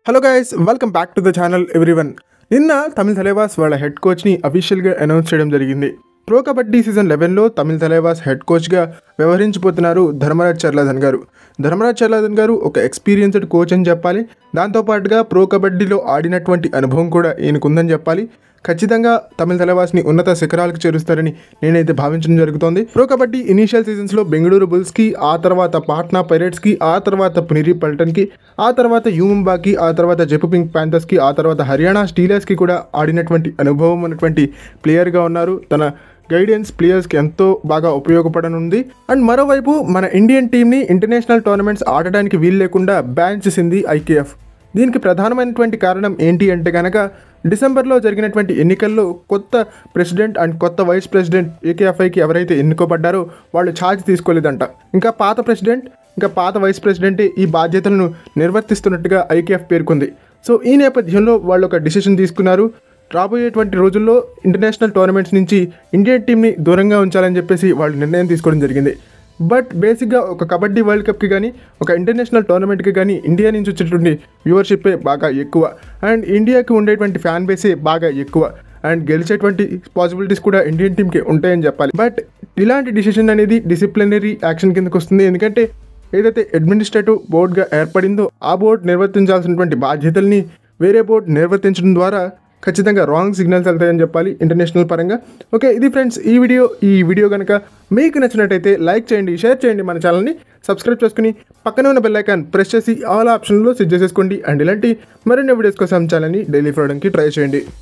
Hello guys, welcome back to the channel everyone. నిన్న తమిళ తలైవాస్ వాళ్ళ head కోచ్ని అఫీషియల్గా అనౌన్స్ చేయడం జరిగింది. ప్రో కబడ్డీ సీజన్ 11లో తమిళ తలైవాస్ హెడ్ కోచ్గా వ్యవహరించబోతున్నారు ధర్మరాజ్ చర్లాధన్ గారు. ధర్మరాజ్ చర్లాధన్ గారు ఒక ఎక్స్పీరియన్స్డ్ కోచ్ అని చెప్పాలి. దాంతోపాటుగా ప్రో కబడ్డీలో ఆడినటువంటి అనుభవం కూడా ఈయనకుందని చెప్పాలి. ఖచ్చితంగా తమిళ తలైవాస్ని ఉన్నత శిఖరాలకు చేరుస్తారని నేనైతే భావించడం జరుగుతోంది. ప్రో కబడ్డీ ఇనీషియల్ సీజన్స్లో బెంగళూరు బుల్స్కి, ఆ తర్వాత పాట్నా పైరేట్స్కి, ఆ తర్వాత పునిరి పల్టన్కి, ఆ తర్వాత యూముంబాకి, ఆ తర్వాత జైపూర్ పింక్ ప్యాంథర్స్కి, ఆ తర్వాత హర్యానా స్టీలర్స్కి కూడా ఆడినటువంటి అనుభవం ఉన్నటువంటి ప్లేయర్గా ఉన్నారు. తన గైడెన్స్ ప్లేయర్స్కి ఎంతో బాగా ఉపయోగపడనుంది. అండ్ మరోవైపు మన ఇండియన్ టీంని ఇంటర్నేషనల్ టోర్నమెంట్స్ ఆడడానికి వీలు లేకుండా బ్యాన్ చేసింది ఐకేఎఫ్. దీనికి ప్రధానమైనటువంటి కారణం ఏంటి అంటే కనుక డిసెంబర్లో జరిగినటువంటి ఎన్నికల్లో కొత్త ప్రెసిడెంట్ అండ్ కొత్త వైస్ ప్రెసిడెంట్ ఏకేఎఫ్ఐకి ఎవరైతే ఎన్నుకోబడ్డారో వాళ్ళు ఛార్జ్ తీసుకోలేదంట. ఇంకా పాత ప్రెసిడెంట్ ఇంకా పాత వైస్ ప్రెసిడెంటే ఈ బాధ్యతలను నిర్వర్తిస్తున్నట్టుగా ఐకేఎఫ్ పేర్కొంది. సో ఈ నేపథ్యంలో వాళ్ళు ఒక డిసిషన్ తీసుకున్నారు. రాబోయేటువంటి రోజుల్లో ఇంటర్నేషనల్ టోర్నమెంట్స్ నుంచి ఇండియన్ టీంని దూరంగా ఉంచాలని చెప్పేసి వాళ్ళు నిర్ణయం తీసుకోవడం జరిగింది. బట్ బేసిక్గా ఒక కబడ్డీ వరల్డ్ కప్కి కానీ ఒక ఇంటర్నేషనల్ టోర్నమెంట్కి కానీ ఇండియా నుంచి వచ్చేటువంటి వ్యూవర్షిప్పే బాగా ఎక్కువ అండ్ ఇండియాకి ఉండేటువంటి ఫ్యాన్ బేసే బాగా ఎక్కువ అండ్ గెలిచేటువంటి పాసిబిలిటీస్ కూడా ఇండియన్ టీంకి ఉంటాయని చెప్పాలి. బట్ ఇలాంటి డిసిషన్ అనేది డిసిప్లినరీ యాక్షన్ కిందకు వస్తుంది. ఎందుకంటే ఏదైతే అడ్మినిస్ట్రేటివ్ బోర్డుగా ఏర్పడిందో ఆ బోర్డు నిర్వర్తించాల్సినటువంటి బాధ్యతల్ని వేరే బోర్డు నిర్వర్తించడం ద్వారా ఖచ్చితంగా రాంగ్ సిగ్నల్స్ వెళ్తాయని చెప్పాలి ఇంటర్నేషనల్ పరంగా. ఓకే, ఇది ఫ్రెండ్స్ ఈ వీడియో కనుక మీకు నచ్చినట్టయితే లైక్ చేయండి, షేర్ చేయండి, మన ఛానల్ని సబ్స్క్రైబ్ చేసుకుని పక్కనే ఉన్న బెల్ ఐకాన్ ప్రెస్ చేసి ఆల్ ఆప్షన్లో సెట్ చేసేసుకోండి. అండ్ ఇలాంటి మరిన్ని వీడియోస్ కోసం ఛానల్ని డైలీ ఫాలోవడానికి ట్రై చేయండి.